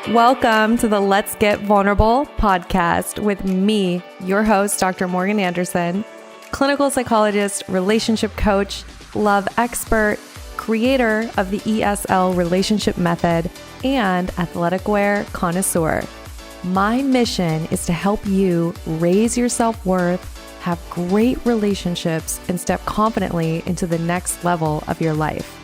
Welcome to the Let's Get Vulnerable podcast with me, your host, Dr. Morgan Anderson, clinical psychologist, relationship coach, love expert, creator of the E.S.L relationship method, and athletic wear connoisseur. My mission is to help you raise your self-worth, have great relationships, and step confidently into the next level of your life.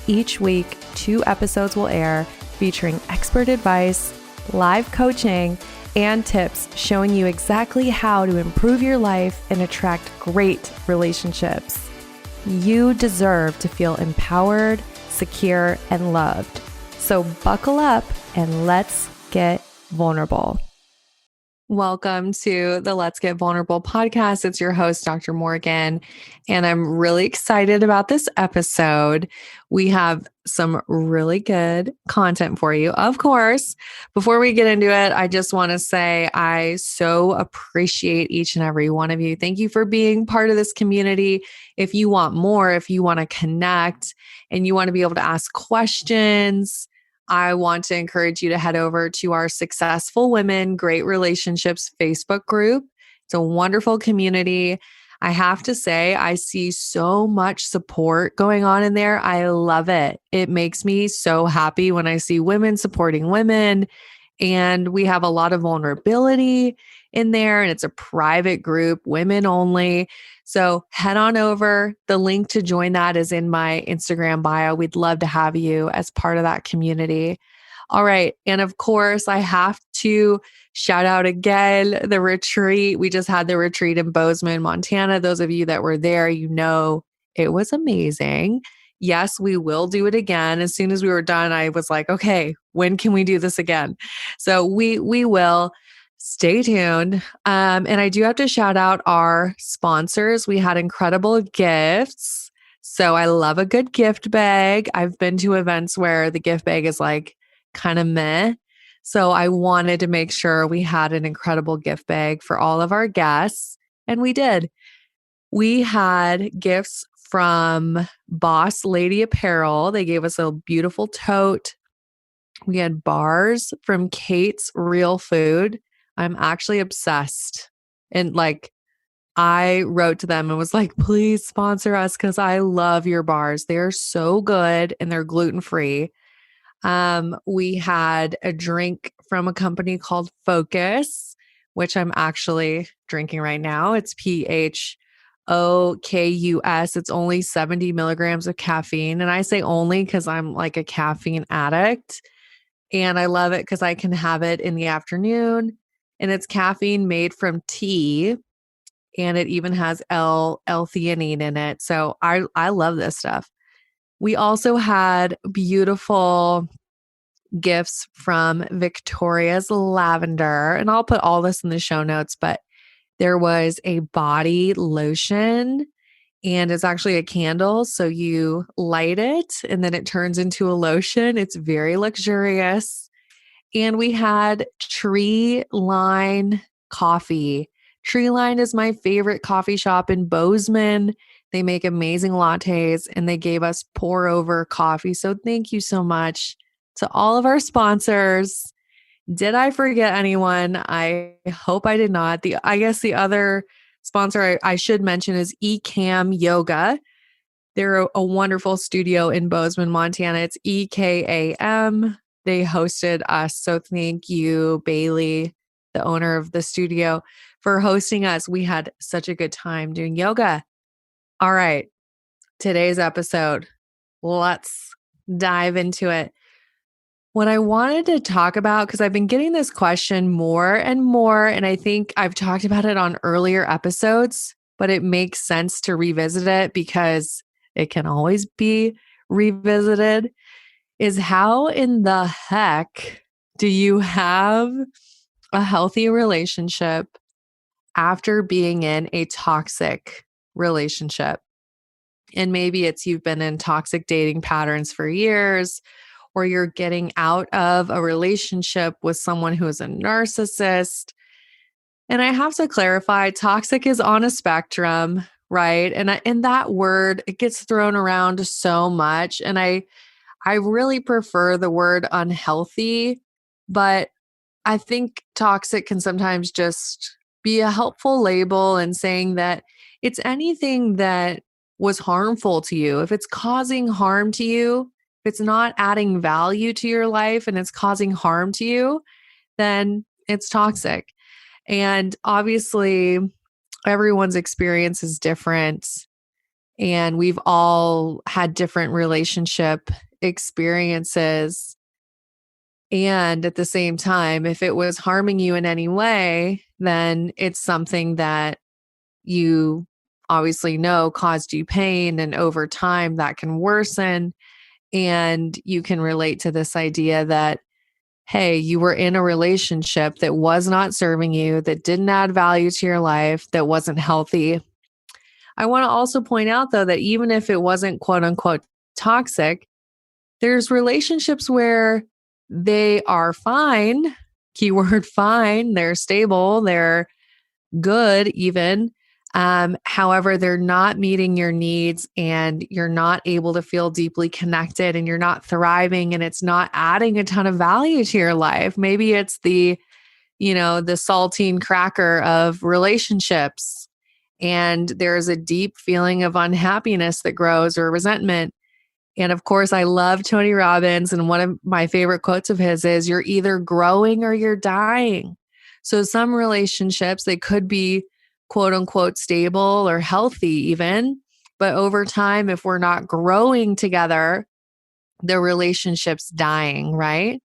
Each week, 2 episodes will air featuring expert advice, live coaching, and tips showing you exactly how to improve your life and attract great relationships. You deserve to feel empowered, secure, and loved. So buckle up and let's get vulnerable. Welcome to the Let's Get Vulnerable podcast. It's your host, Dr. Morgan, and I'm really excited about this episode. We have some really good content for you. Of course, before we get into it, I just want to say I so appreciate each and every one of you. Thank you for being part of this community. If you want more, if you want to connect and you want to be able to ask questions, I want to encourage you to head over to our Successful Women, Great Relationships Facebook group. It's a wonderful community. I have to say, I see so much support going on in there. I love it. It makes me so happy when I see women supporting women, and we have a lot of vulnerability in there, and it's a private group, women only. So head on over. The link to join that is in my Instagram bio. We'd love to have you as part of that community. All right. And of course, I have to shout out again the retreat. We just had the retreat in Bozeman, Montana. Those of you that were there, you know it was amazing. Yes, we will do it again. As soon as we were done, I was like, okay, when can we do this again? So we will. Stay tuned. And I do have to shout out our sponsors. We had incredible gifts. So I love a good gift bag. I've been to events where the gift bag is like kind of meh. So I wanted to make sure we had an incredible gift bag for all of our guests. And we did. We had gifts from Boss Lady Apparel. They gave us a beautiful tote. We had bars from Kate's Real Food. I'm actually obsessed. And I wrote to them and was like, please sponsor us because I love your bars. They're so good and they're gluten-free. We had a drink from a company called Focus, which I'm actually drinking right now. It's PHOKUS. It's only 70 milligrams of caffeine. And I say only because I'm like a caffeine addict. And I love it because I can have it in the afternoon. And it's caffeine made from tea, and it even has L-theanine in it. So I love this stuff. We also had beautiful gifts from Victoria's Lavender, and I'll put all this in the show notes, but there was a body lotion, and it's actually a candle. So you light it and then it turns into a lotion. It's very luxurious. And we had Tree Line coffee. Tree Line is my favorite coffee shop in Bozeman. They make amazing lattes and they gave us pour over coffee. So thank you so much to all of our sponsors. Did I forget anyone? I hope I did not. I guess the other sponsor I should mention is ECAM Yoga. They're a wonderful studio in Bozeman, Montana. It's EKAM. They hosted us. So thank you, Bailey, the owner of the studio, for hosting us. We had such a good time doing yoga. All right. Today's episode. Let's dive into it. What I wanted to talk about, because I've been getting this question more and more, and I think I've talked about it on earlier episodes, but it makes sense to revisit it because it can always be revisited, is how in the heck do you have a healthy relationship after being in a toxic relationship? And maybe it's you've been in toxic dating patterns for years, or you're getting out of a relationship with someone who is a narcissist. And I have to clarify, toxic is on a spectrum, right? And that word, it gets thrown around so much. And I really prefer the word unhealthy But I think toxic can sometimes just be a helpful label in saying that it's anything that was harmful to you. If it's causing harm to you, if it's not adding value to your life and it's causing harm to you, then it's toxic. And obviously, everyone's experience is different. And we've all had different relationship experiences. And at the same time, if it was harming you in any way, then it's something that you obviously know caused you pain. And over time, that can worsen. And you can relate to this idea that, hey, you were in a relationship that was not serving you, that didn't add value to your life, that wasn't healthy. I want to also point out, though, that even if it wasn't quote unquote toxic, there's relationships where they are fine, keyword fine, they're stable, they're good even. However, they're not meeting your needs and you're not able to feel deeply connected and you're not thriving and it's not adding a ton of value to your life. Maybe it's the saltine cracker of relationships. And there's a deep feeling of unhappiness that grows or resentment. And of course, I love Tony Robbins. And one of my favorite quotes of his is, you're either growing or you're dying. So some relationships, they could be quote unquote stable or healthy even. But over time, if we're not growing together, the relationship's dying, right?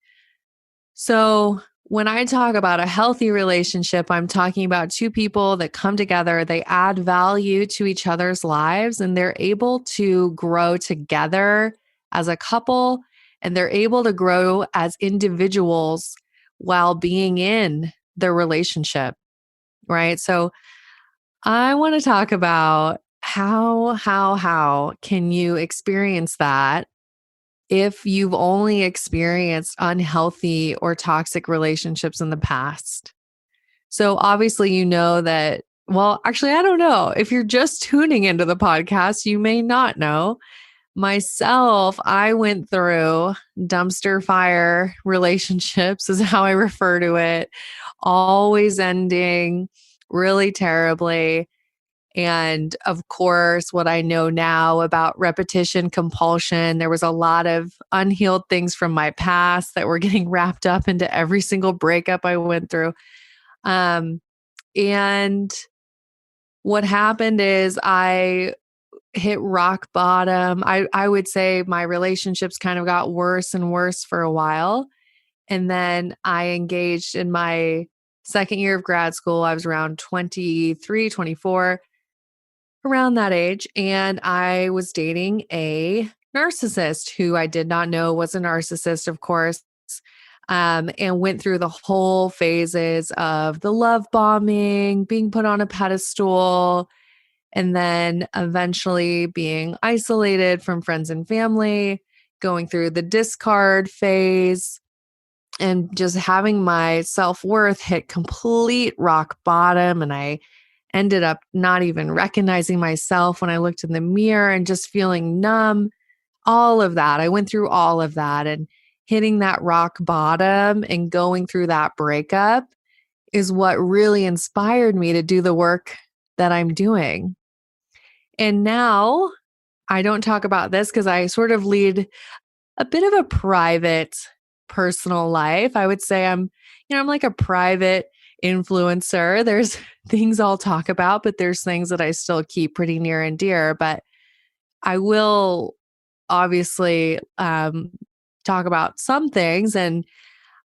So when I talk about a healthy relationship, I'm talking about two people that come together, they add value to each other's lives, and they're able to grow together as a couple, and they're able to grow as individuals while being in the relationship, right? So I want to talk about how can you experience that if you've only experienced unhealthy or toxic relationships in the past. So obviously, you know that, well, actually, I don't know. If you're just tuning into the podcast, you may not know. Myself, I went through dumpster fire relationships, is how I refer to it, always ending really terribly. And of course, what I know now about repetition compulsion, there was a lot of unhealed things from my past that were getting wrapped up into every single breakup I went through. And what happened is I hit rock bottom. I would say my relationships kind of got worse and worse for a while. And then I engaged in my second year of grad school. I was around 23, 24, around that age. And I was dating a narcissist who I did not know was a narcissist, of course, and went through the whole phases of the love bombing, being put on a pedestal, and then eventually being isolated from friends and family, going through the discard phase, and just having my self-worth hit complete rock bottom. And I ended up not even recognizing myself when I looked in the mirror and just feeling numb. All of that. I went through all of that, and hitting that rock bottom and going through that breakup is what really inspired me to do the work that I'm doing. And now I don't talk about this because I sort of lead a bit of a private personal life. I would say I'm like a private influencer. There's things I'll talk about, but there's things that I still keep pretty near and dear. But I will obviously talk about some things. And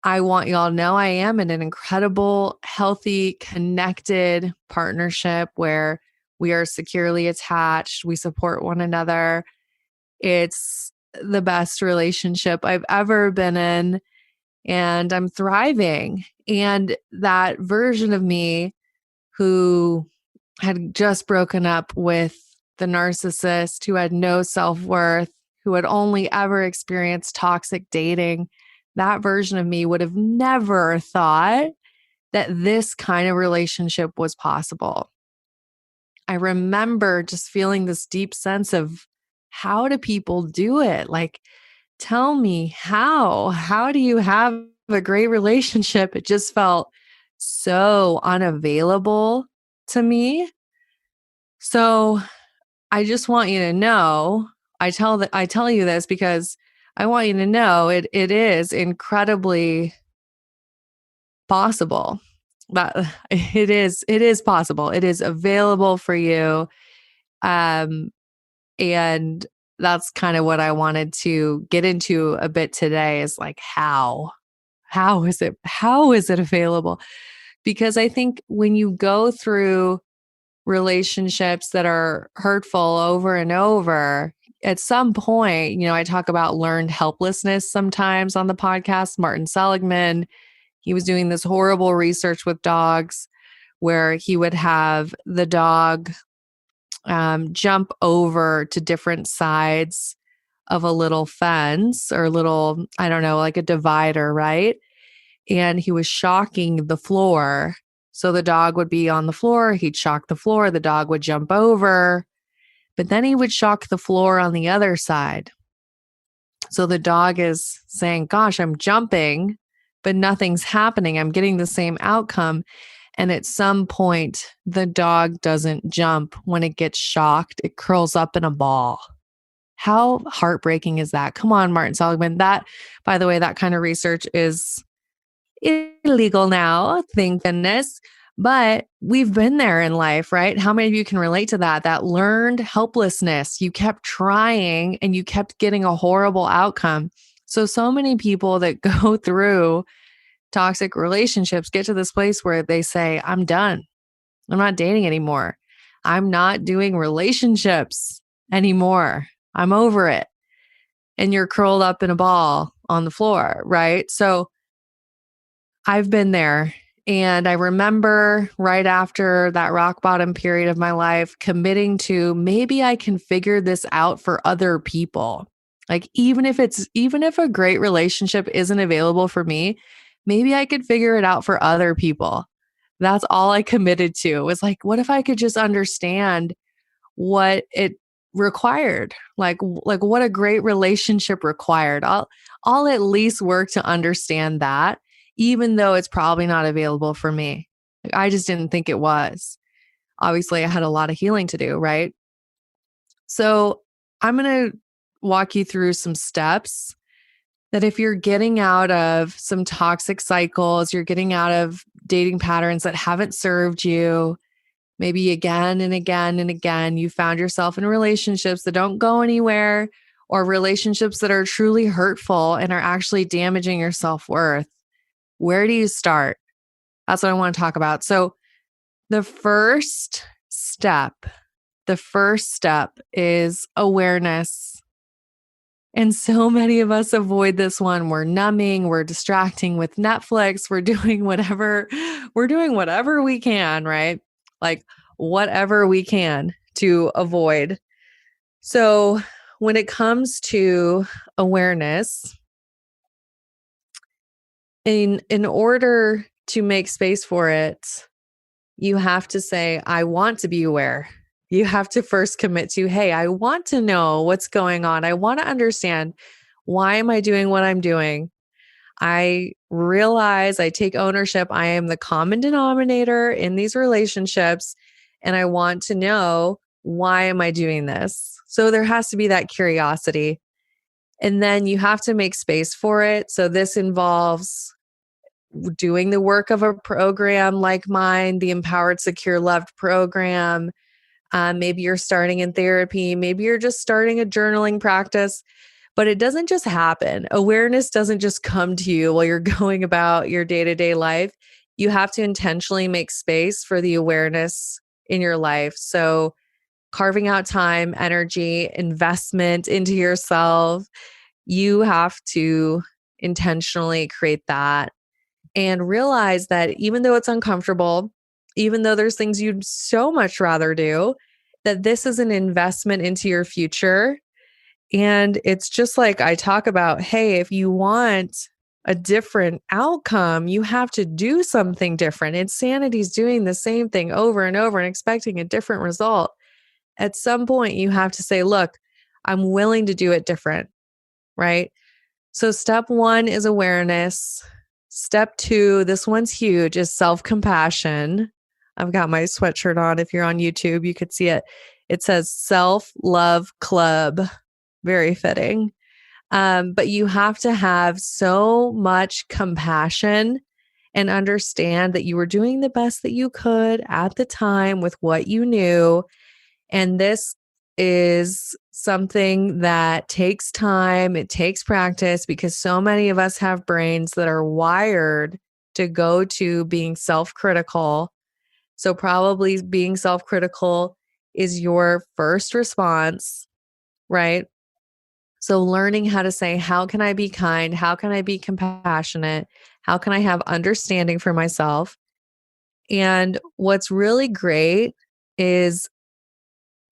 I want y'all to know I am in an incredible, healthy, connected partnership where we are securely attached. We support one another. It's the best relationship I've ever been in, and I'm thriving. And that version of me who had just broken up with the narcissist, who had no self-worth, who had only ever experienced toxic dating, that version of me would have never thought that this kind of relationship was possible. I remember just feeling this deep sense of, how do people do it? Like, tell me how do you have a great relationship, it just felt so unavailable to me. So I just want you to know, I tell you this because I want you to know it is incredibly possible. That it is possible. It is available for you. Um and that's kind of what I wanted to get into a bit today is like how is it available? Because I think when you go through relationships that are hurtful over and over, at some point, I talk about learned helplessness sometimes on the podcast. Martin Seligman, he was doing this horrible research with dogs where he would have the dog jump over to different sides of a little fence or little, I don't know, like a divider, right? And he was shocking the floor. So the dog would be on the floor, he'd shock the floor, the dog would jump over, but then he would shock the floor on the other side. So the dog is saying, gosh, I'm jumping, but nothing's happening. I'm getting the same outcome. And at some point, the dog doesn't jump when it gets shocked, it curls up in a ball. How heartbreaking is that? Come on, Martin Seligman. That, by the way, that kind of research is illegal now, thank goodness. But we've been there in life, right? How many of you can relate to that? That learned helplessness. You kept trying and you kept getting a horrible outcome. So many people that go through toxic relationships get to this place where they say, I'm done. I'm not dating anymore. I'm not doing relationships anymore. I'm over it. And you're curled up in a ball on the floor, right? So I've been there. And I remember right after that rock bottom period of my life, committing to maybe I can figure this out for other people. Like, even if a great relationship isn't available for me, maybe I could figure it out for other people. That's all I committed to. It was like, what if I could just understand what it required? Like what a great relationship required. I'll at least work to understand that, even though it's probably not available for me. Like, I just didn't think it was. Obviously, I had a lot of healing to do, right? So I'm going to walk you through some steps that if you're getting out of some toxic cycles, you're getting out of dating patterns that haven't served you, maybe again and again and again, you found yourself in relationships that don't go anywhere or relationships that are truly hurtful and are actually damaging your self-worth. Where do you start? That's what I want to talk about. So the first step, is awareness. And so many of us avoid this one. We're numbing, we're distracting with Netflix, we're doing whatever we can, right? Like whatever we can to avoid. So when it comes to awareness, in order to make space for it, you have to say, I want to be aware. You have to first commit to, hey, I want to know what's going on. I want to understand, why am I doing what I'm doing? I realize, I take ownership. I am the common denominator in these relationships. And I want to know, why am I doing this? So there has to be that curiosity. And then you have to make space for it. So this involves doing the work of a program like mine, the Empowered.Secure.Loved program. Maybe you're starting in therapy. Maybe you're just starting a journaling practice, but it doesn't just happen. Awareness doesn't just come to you while you're going about your day-to-day life. You have to intentionally make space for the awareness in your life. So carving out time, energy, investment into yourself, you have to intentionally create that and realize that even though it's uncomfortable, even though there's things you'd so much rather do, that this is an investment into your future. And it's just like I talk about, hey, if you want a different outcome, you have to do something different. Insanity is doing the same thing over and over and expecting a different result. At some point, you have to say, look, I'm willing to do it different, right? So step one is awareness. Step 2, this one's huge, is self-compassion. I've got my sweatshirt on. If you're on YouTube, you could see it. It says Self-Love Club. Very fitting. But you have to have so much compassion and understand that you were doing the best that you could at the time with what you knew. And this is something that takes time, it takes practice, because so many of us have brains that are wired to go to being self-critical. So probably being self-critical is your first response, right? So learning how to say, how can I be kind? How can I be compassionate? How can I have understanding for myself? And what's really great is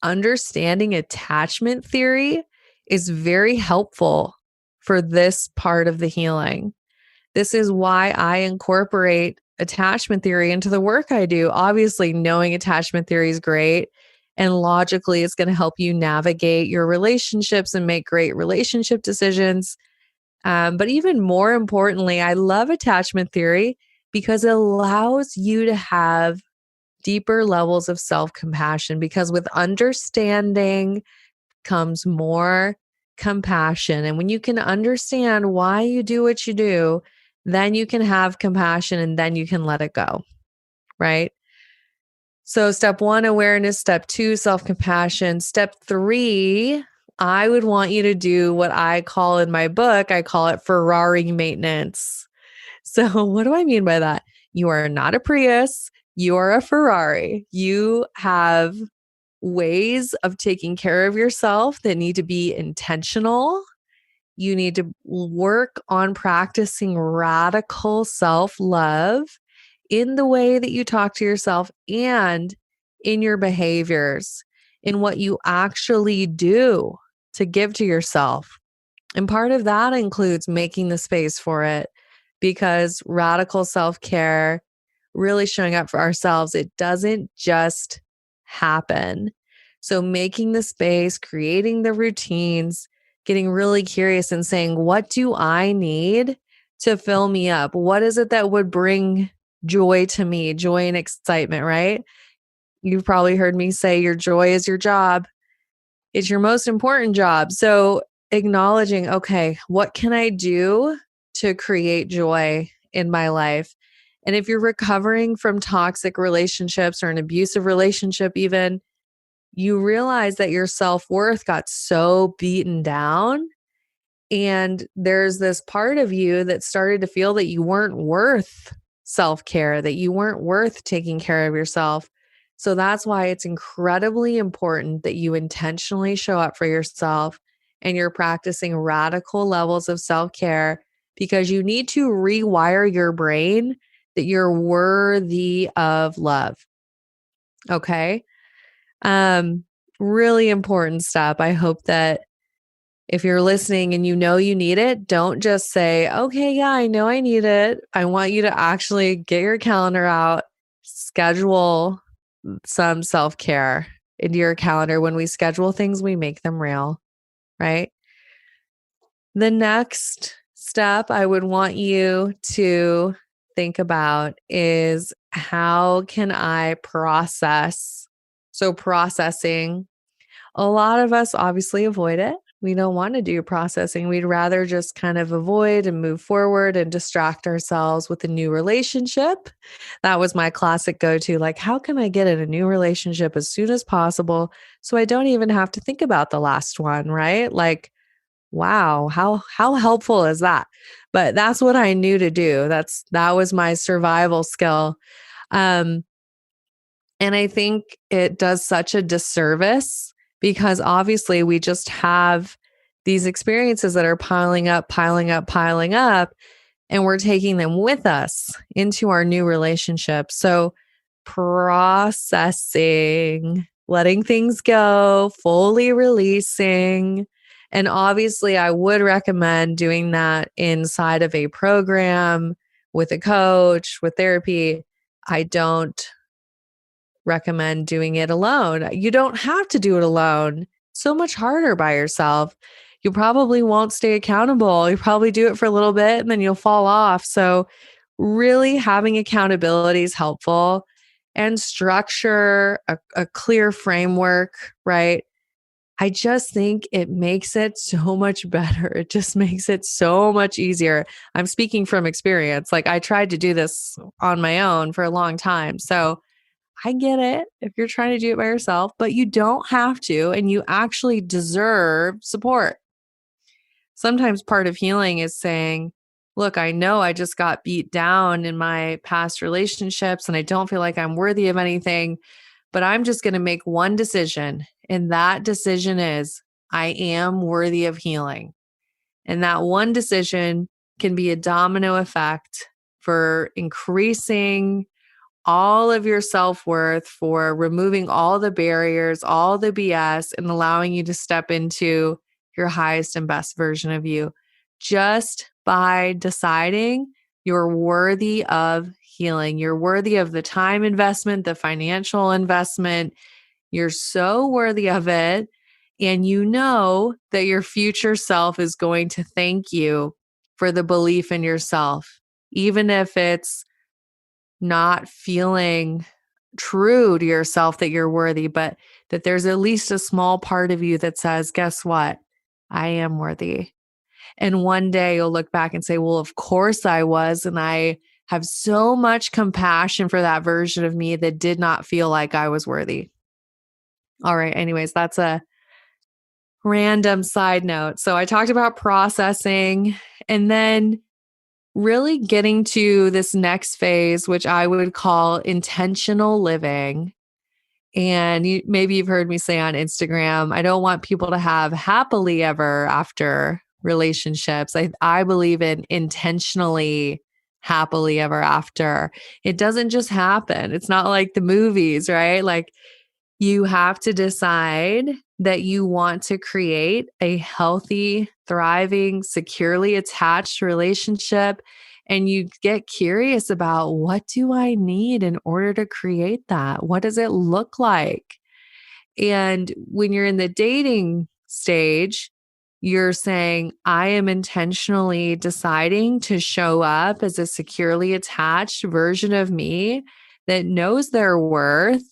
understanding attachment theory is very helpful for this part of the healing. This is why I incorporate attachment theory into the work I do. Obviously, knowing attachment theory is great, and logically, it's going to help you navigate your relationships and make great relationship decisions. But even more importantly, I love attachment theory because it allows you to have deeper levels of self-compassion, because with understanding comes more compassion. And when you can understand why you do what you do, then you can have compassion and then you can let it go, right? So step 1, awareness. Step 2, self-compassion. Step 3, I would want you to do what I call in my book, I call it Ferrari maintenance. So what do I mean by that? You are not a Prius, you are a Ferrari. You have ways of taking care of yourself that need to be intentional. You need to work on practicing radical self-love in the way that you talk to yourself and in your behaviors, in what you actually do to give to yourself. And part of that includes making the space for it, because radical self-care, really showing up for ourselves, it doesn't just happen. So making the space, creating the routines, getting really curious and saying, what do I need to fill me up? What is it that would bring joy to me, joy and excitement, right? You've probably heard me say your joy is your job. It's your most important job. So acknowledging, okay, what can I do to create joy in my life? And if you're recovering from toxic relationships or an abusive relationship, even, you realize that your self-worth got so beaten down. And there's this part of you that started to feel that you weren't worth self-care, that you weren't worth taking care of yourself. So that's why it's incredibly important that you intentionally show up for yourself and you're practicing radical levels of self-care, because you need to rewire your brain that you're worthy of love. Okay? Really important step. I hope that if you're listening and you know you need it, don't just say, okay, yeah, I know I need it. I want you to actually get your calendar out, schedule some self-care into your calendar. When we schedule things, we make them real, right? The next step I would want you to think about is, how can I process? So processing, a lot of us obviously avoid it. We don't want to do processing. We'd rather just kind of avoid and move forward and distract ourselves with a new relationship. That was my classic go-to. Like, how can I get in a new relationship as soon as possible so I don't even have to think about the last one, right? Like, wow, how helpful is that? But that's what I knew to do. That was my survival skill. And I think it does such a disservice, because obviously we just have these experiences that are piling up, piling up, piling up, and we're taking them with us into our new relationship. So processing, letting things go, fully releasing. And obviously, I would recommend doing that inside of a program with a coach, with therapy. I don't recommend doing it alone. You don't have to do it alone. So much harder by yourself. You probably won't stay accountable. You probably do it for a little bit and then you'll fall off. So really having accountability is helpful, and structure, a clear framework, right? I just think it makes it so much better. It just makes it so much easier. I'm speaking from experience. Like I tried to do this on my own for a long time. So I get it if you're trying to do it by yourself, but you don't have to, and you actually deserve support. Sometimes part of healing is saying, look, I know I just got beat down in my past relationships and I don't feel like I'm worthy of anything, but I'm just going to make one decision. And that decision is I am worthy of healing. And that one decision can be a domino effect for increasing all of your self-worth, for removing all the barriers, all the BS, and allowing you to step into your highest and best version of you just by deciding you're worthy of healing. You're worthy of the time investment, the financial investment. You're so worthy of it. And you know that your future self is going to thank you for the belief in yourself, even if it's not feeling true to yourself that you're worthy, but that there's at least a small part of you that says, guess what? I am worthy. And one day you'll look back and say, well, of course I was. And I have so much compassion for that version of me that did not feel like I was worthy. All right. Anyways, that's a random side note. So I talked about processing and then really getting to this next phase, which I would call intentional living. And maybe you've heard me say on Instagram, I don't want people to have happily ever after relationships. I believe in intentionally happily ever after. It doesn't just happen. It's not like the movies, right? Like you have to decide that you want to create a healthy, thriving, securely attached relationship. And you get curious about what do I need in order to create that? What does it look like? And when you're in the dating stage, you're saying, I am intentionally deciding to show up as a securely attached version of me that knows their worth,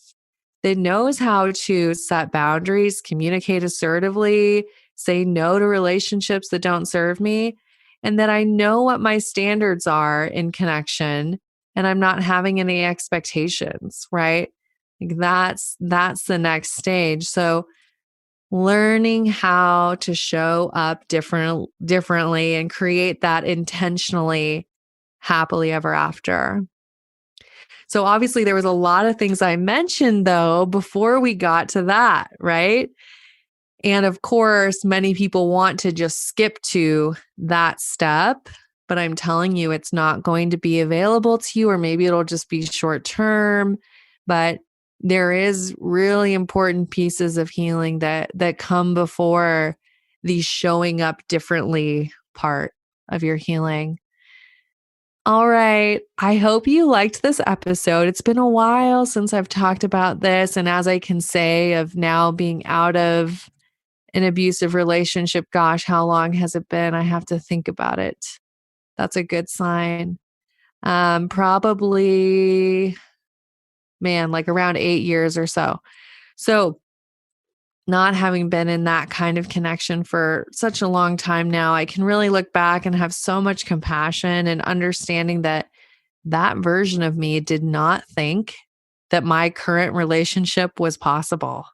that knows how to set boundaries, communicate assertively, say no to relationships that don't serve me, and that I know what my standards are in connection and I'm not having any expectations, right? Like that's the next stage. So learning how to show up differently and create that intentionally happily ever after. So obviously there was a lot of things I mentioned though before we got to that, right? And of course, many people want to just skip to that step, but I'm telling you, it's not going to be available to you, or maybe it'll just be short term. But there is really important pieces of healing that come before the showing up differently part of your healing. All right. I hope you liked this episode. It's been a while since I've talked about this. And as I can say, of now being out of an abusive relationship, gosh, how long has it been? I have to think about it. That's a good sign. Probably, man, like around 8 years or so. So, not having been in that kind of connection for such a long time now, I can really look back and have so much compassion and understanding that that version of me did not think that my current relationship was possible.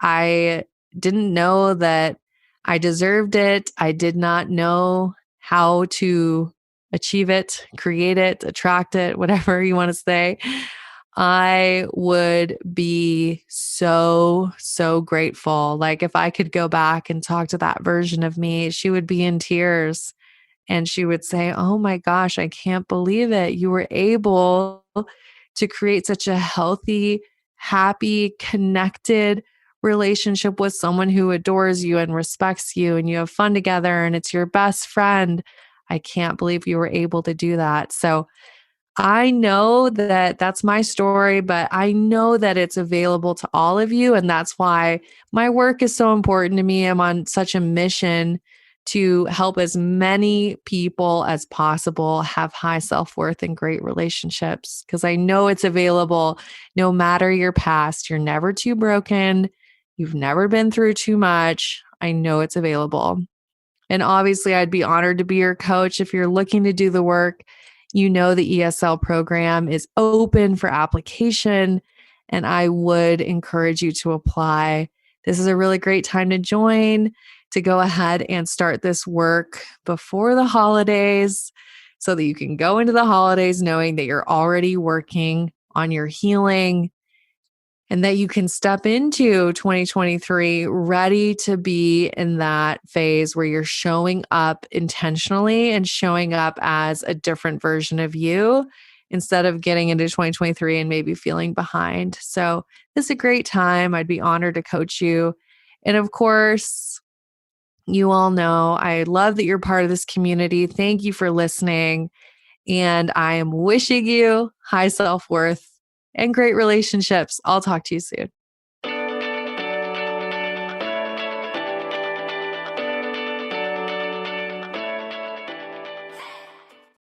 I didn't know that I deserved it. I did not know how to achieve it, create it, attract it, whatever you want to say. I would be so grateful. Like if I could go back and talk to that version of me, she would be in tears and she would say, oh my gosh, I can't believe it. You were able to create such a healthy, happy, connected relationship with someone who adores you and respects you, and you have fun together and it's your best friend. I can't believe you were able to do that. So I know that that's my story, but I know that it's available to all of you. And that's why my work is so important to me. I'm on such a mission to help as many people as possible have high self-worth and great relationships. Because I know it's available no matter your past. You're never too broken. You've never been through too much. I know it's available. And obviously, I'd be honored to be your coach. If you're looking to do the work, you know the E.S.L program is open for application, and I would encourage you to apply. This is a really great time to join, to go ahead and start this work before the holidays so that you can go into the holidays knowing that you're already working on your healing and that you can step into 2023 ready to be in that phase where you're showing up intentionally and showing up as a different version of you instead of getting into 2023 and maybe feeling behind. So this is a great time. I'd be honored to coach you. And of course, you all know I love that you're part of this community. Thank you for listening. And I am wishing you high self-worth and great relationships. I'll talk to you soon.